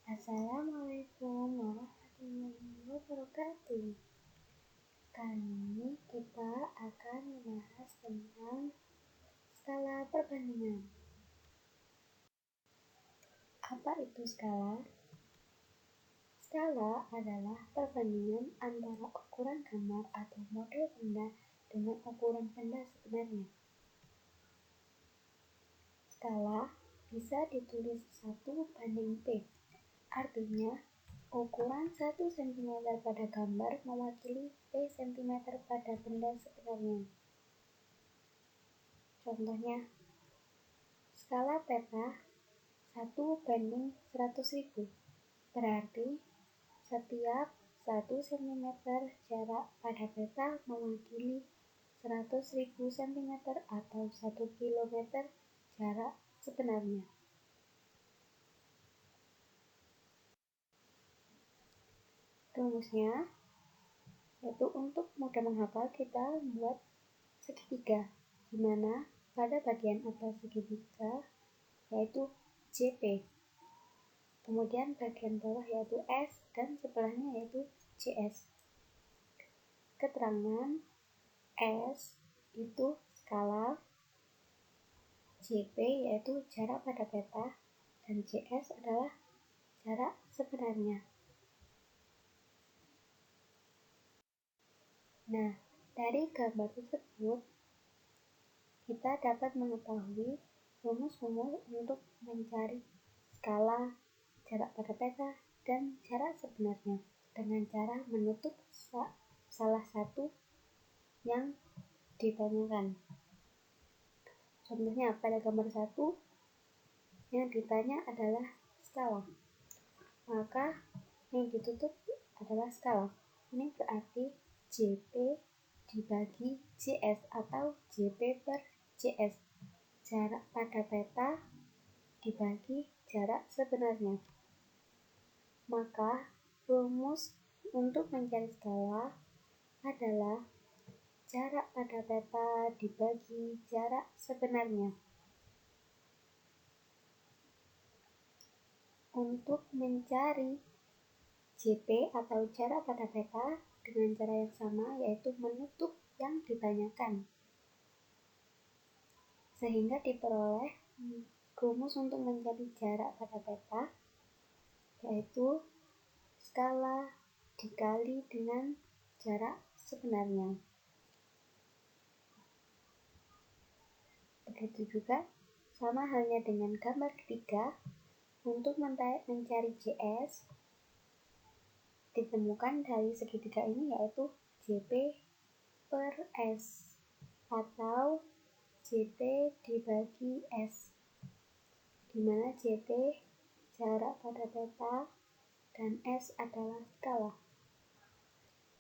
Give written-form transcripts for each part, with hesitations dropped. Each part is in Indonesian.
Assalamualaikum warahmatullahi wabarakatuh. Kali ini kita akan membahas tentang skala perbandingan. Apa itu skala? Skala adalah perbandingan antara ukuran gambar atau model benda dengan ukuran benda sebenarnya. Skala bisa ditulis 1:P. Artinya, ukuran 1 cm pada gambar mewakili P cm pada benda sebenarnya. Contohnya, skala peta 1:100.000, berarti setiap 1 cm jarak pada peta mewakili 100.000 cm atau 1 km jarak sebenarnya. Rumusnya, yaitu untuk mudah menghafal kita buat segitiga, di mana pada bagian atas segitiga yaitu JP, kemudian bagian bawah yaitu S dan sebelahnya yaitu JS. Keterangan S itu skala, JP yaitu jarak pada peta, dan JS adalah jarak sebenarnya. Nah, dari gambar tersebut kita dapat mengetahui rumus-rumus untuk mencari skala, jarak pada peta, dan jarak sebenarnya dengan cara menutup salah satu yang ditanyakan. Contohnya pada gambar 1 yang ditanya adalah skala, maka yang ditutup adalah skala. Ini berarti JP dibagi JS atau JP per JS, jarak pada peta dibagi jarak sebenarnya. Maka rumus untuk mencari skala adalah jarak pada peta dibagi jarak sebenarnya. Untuk mencari JP atau jarak pada peta dengan cara yang sama, yaitu menutup yang ditanyakan, sehingga diperoleh rumus untuk mencari jarak pada peta, yaitu skala dikali dengan jarak sebenarnya. Begitu juga sama halnya dengan gambar ketiga, untuk mencari JS ditemukan dari segitiga ini, yaitu JP per S atau JP dibagi S, di mana JP jarak pada peta dan S adalah skala.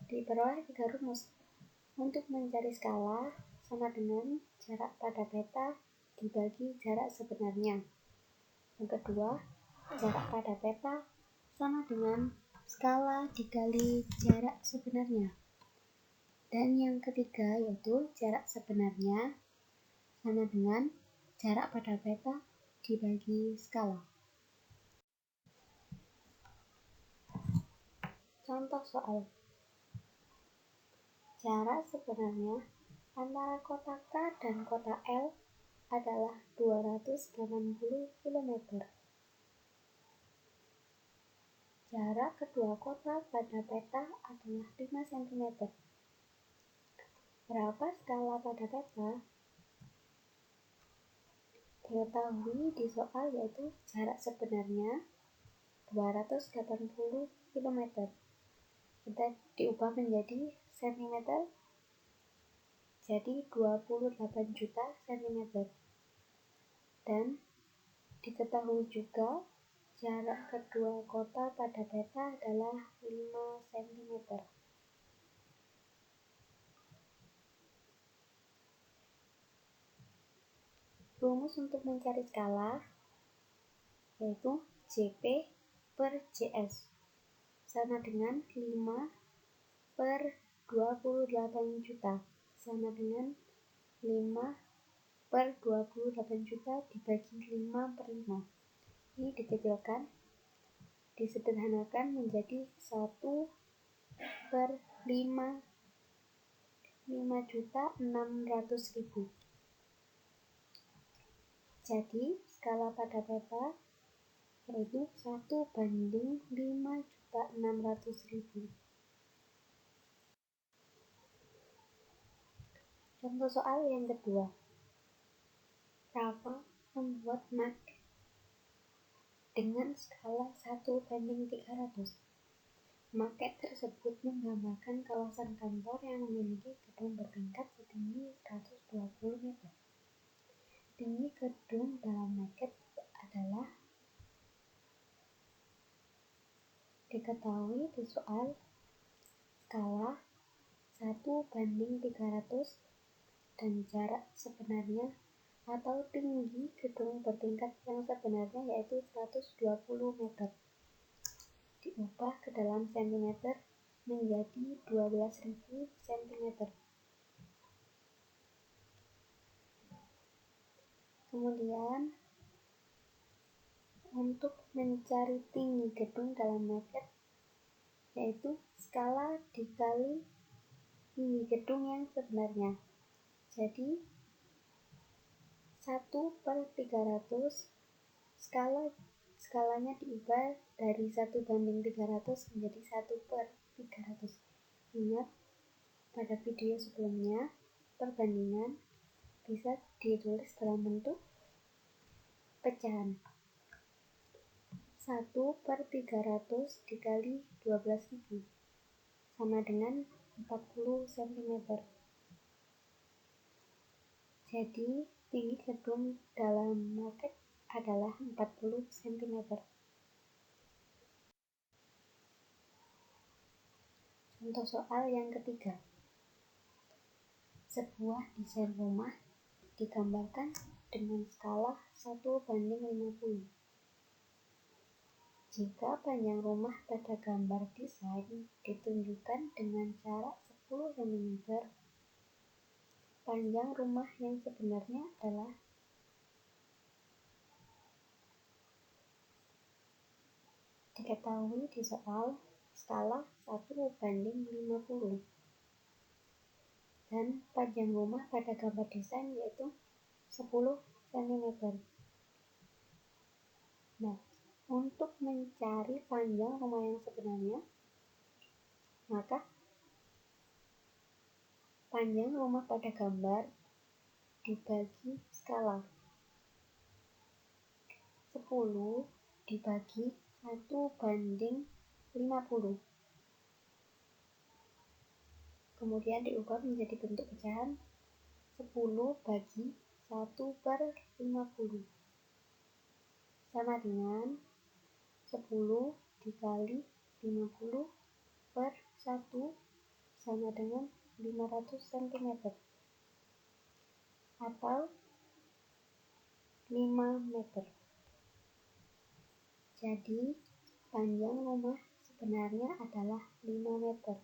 Diperoleh 3 rumus untuk mencari skala sama dengan jarak pada peta dibagi jarak sebenarnya. Yang kedua, jarak pada peta sama dengan skala dikali jarak sebenarnya. Dan yang ketiga yaitu jarak sebenarnya sama dengan jarak pada peta dibagi skala. Contoh soal. Jarak sebenarnya antara kota K dan kota L adalah 280 km. Jarak kedua kota pada peta adalah 5 cm. Berapa skala pada peta? Diketahui di soal yaitu jarak sebenarnya 280 km. Kita diubah menjadi cm, jadi 28 juta cm. Dan diketahui juga jarak kedua kota pada peta adalah 5 cm. Rumus untuk mencari skala yaitu JP per JS sama dengan 5 per 28 juta sama dengan 5 per 28 juta dibagi 5 per 5. Ini dikecilkan, disederhanakan menjadi 1/5.600.000. Jadi skala pada peta yaitu 1/5.600.000. Contoh soal yang kedua. Rafa membuat maket dengan skala 1/300. Maket tersebut menggambarkan kawasan kantor yang memiliki gedung bertingkat setinggi 120 meter. Tinggi gedung dalam maket adalah diketahui di soal skala 1/300 dan jarak sebenarnya atau tinggi gedung bertingkat yang sebenarnya yaitu 120 meter. Diubah ke dalam cm menjadi 12.000 cm. Kemudian untuk mencari tinggi gedung dalam maket yaitu skala dikali tinggi gedung yang sebenarnya. Jadi 1/300 skalanya diubah dari 1/300 menjadi 1/300. Ingat pada video sebelumnya perbandingan bisa ditulis dalam bentuk pecahan. 1/300 dikali 12.000 sama dengan 40 cm. Jadi tinggi gedung dalam maket adalah 40 cm. Contoh soal yang ketiga. Sebuah desain rumah digambarkan dengan skala 1/50. Jika panjang rumah pada gambar desain ditunjukkan dengan jarak 10 cm, panjang rumah yang sebenarnya adalah diketahui di soal skala 1/50 dan panjang rumah pada gambar desain yaitu 10 cm. Nah, untuk mencari panjang rumah yang sebenarnya, maka panjang rumah pada gambar dibagi skala 10 dibagi 1/50. Kemudian diubah menjadi bentuk pecahan 10 bagi 1/50 sama dengan 10 dikali 50 per 1 sama dengan 500 cm atau 5 meter. Jadi panjang rumah sebenarnya adalah 5 meter.